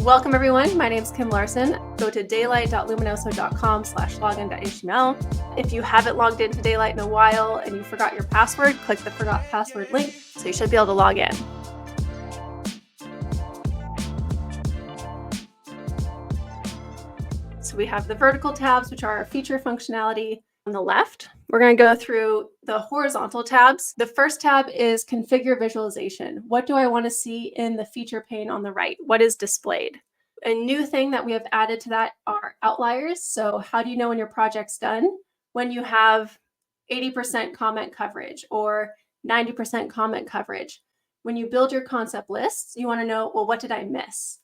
Welcome everyone, my name is Kim Larson. Go to daylight.luminoso.com/login.html. If you haven't logged into Daylight in a while and you forgot your password, click the forgot password link, so you should be able to log in. So we have the vertical tabs, which are our feature functionality on the left. We're going to go through the horizontal tabs. The first tab is configure visualization. What do I want to see in the feature pane on the right? What is displayed? A new thing that we have added to that are outliers. So how do you know when your project's done? When you have 80% comment coverage or 90% comment coverage. When you build your concept lists, you want to know, well, what did I miss?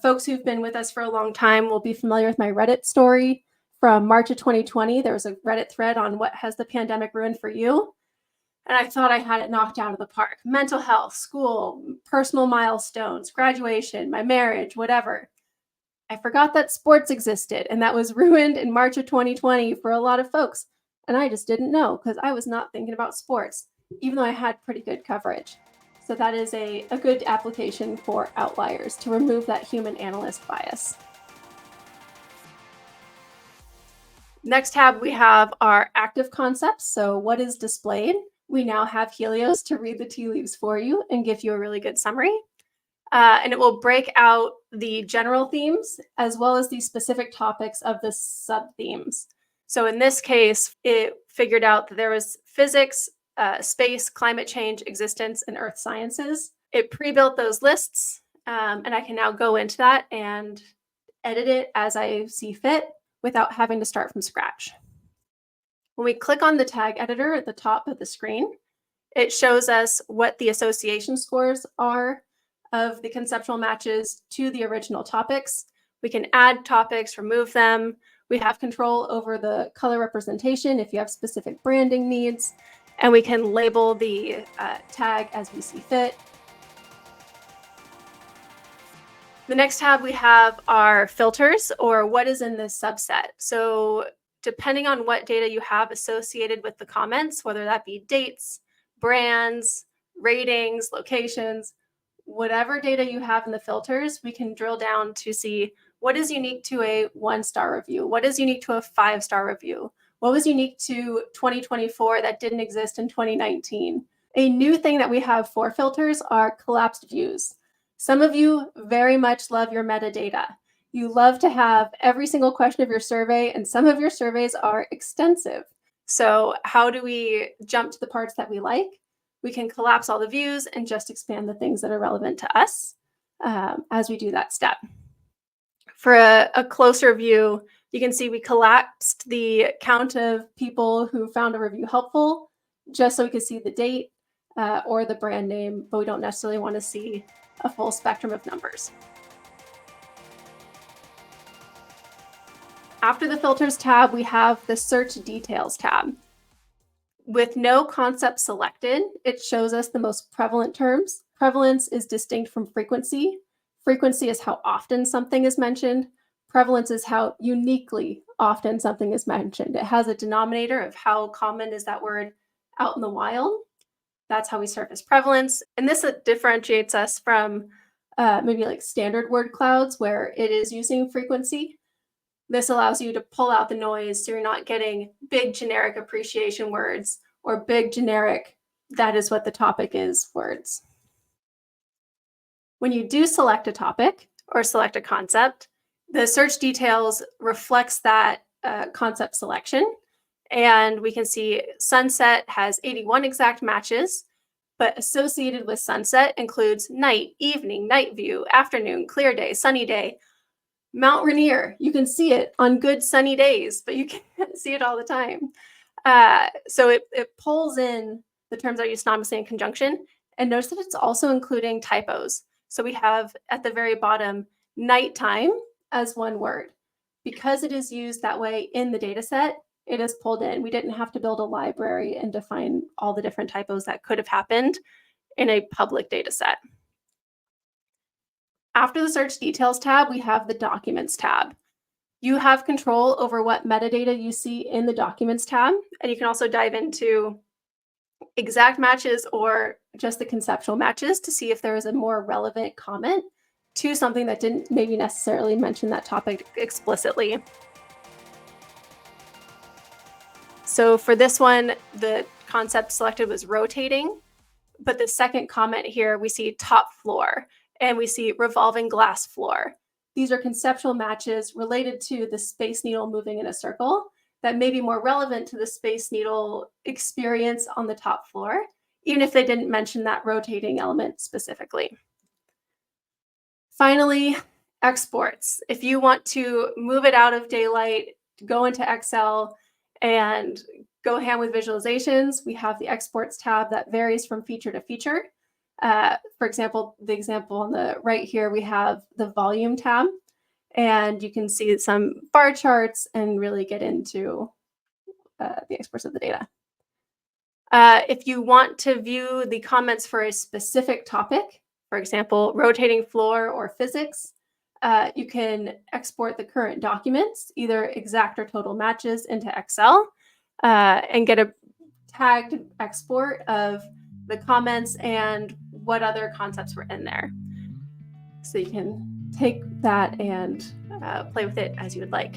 Folks who've been with us for a long time will be familiar with my Reddit story from March of 2020. There was a Reddit thread on what has the pandemic ruined for you? And I thought I had it knocked out of the park. Mental health, school, personal milestones, graduation, my marriage, whatever. I forgot that sports existed, and that was ruined in March of 2020 for a lot of folks. And I just didn't know because I was not thinking about sports, even though I had pretty good coverage. So that is a good application for outliers to remove that human analyst bias. Next tab, we have our active concepts. So what is displayed? We now have Helios to read the tea leaves for you and give you a really good summary. And it will break out the general themes as well as the specific topics of the sub-themes. So in this case, it figured out that there was physics, space, climate change, existence, and earth sciences. It pre-built those lists, and I can now go into that and edit it as I see fit without having to start from scratch. When we click on the tag editor at the top of the screen, it shows us what the association scores are of the conceptual matches to the original topics. We can add topics, remove them. We have control over the color representation if you have specific branding needs, and we can label the tag as we see fit. The next tab we have are filters, or what is in this subset. So depending on what data you have associated with the comments, whether that be dates, brands, ratings, locations, whatever data you have in the filters, we can drill down to see what is unique to a 1-star review, what is unique to a 5-star review, what was unique to 2024 that didn't exist in 2019. A new thing that we have for filters are collapsed views. Some of you very much love your metadata. You love to have every single question of your survey, and some of your surveys are extensive. So how do we jump to the parts that we like? We can collapse all the views and just expand the things that are relevant to us as we do that step. For a closer view, you can see we collapsed the count of people who found a review helpful, just so we could see the date or the brand name, but we don't necessarily want to see a full spectrum of numbers. After the filters tab, we have the search details tab. With no concept selected, it shows us the most prevalent terms. Prevalence is distinct from frequency. Frequency is how often something is mentioned. Prevalence is how uniquely often something is mentioned. It has a denominator of how common is that word out in the wild. That's how we surface prevalence. And this differentiates us from maybe like standard word clouds where it is using frequency. This allows you to pull out the noise so you're not getting big generic appreciation words or big generic, that is what the topic is words. When you do select a topic or select a concept, the search details reflects that concept selection. And we can see sunset has 81 exact matches, but associated with sunset includes night, evening, night view, afternoon, clear day, sunny day. Mount Rainier, you can see it on good sunny days, but you can't see it all the time. So it pulls in the terms that are used synonymously in conjunction. And notice that it's also including typos. So we have at the very bottom, nighttime as one word. Because it is used that way in the data set, it is pulled in. We didn't have to build a library and define all the different typos that could have happened in a public data set. After the search details tab, we have the documents tab. You have control over what metadata you see in the documents tab, and you can also dive into exact matches or just the conceptual matches to see if there is a more relevant comment to something that didn't maybe necessarily mention that topic explicitly. So for this one, the concept selected was rotating, but the second comment here, we see top floor and we see revolving glass floor. These are conceptual matches related to the Space Needle moving in a circle that may be more relevant to the Space Needle experience on the top floor, even if they didn't mention that rotating element specifically. Finally, exports. If you want to move it out of Daylight, go into Excel, and go ham with visualizations, we have the exports tab that varies from feature to feature. For example, the example on the right here, we have the volume tab, and you can see some bar charts and really get into the exports of the data. If you want to view the comments for a specific topic, for example, rotating floor or physics, you can export the current documents, either exact or total matches, into Excel and get a tagged export of the comments and what other concepts were in there. So you can take that and play with it as you would like.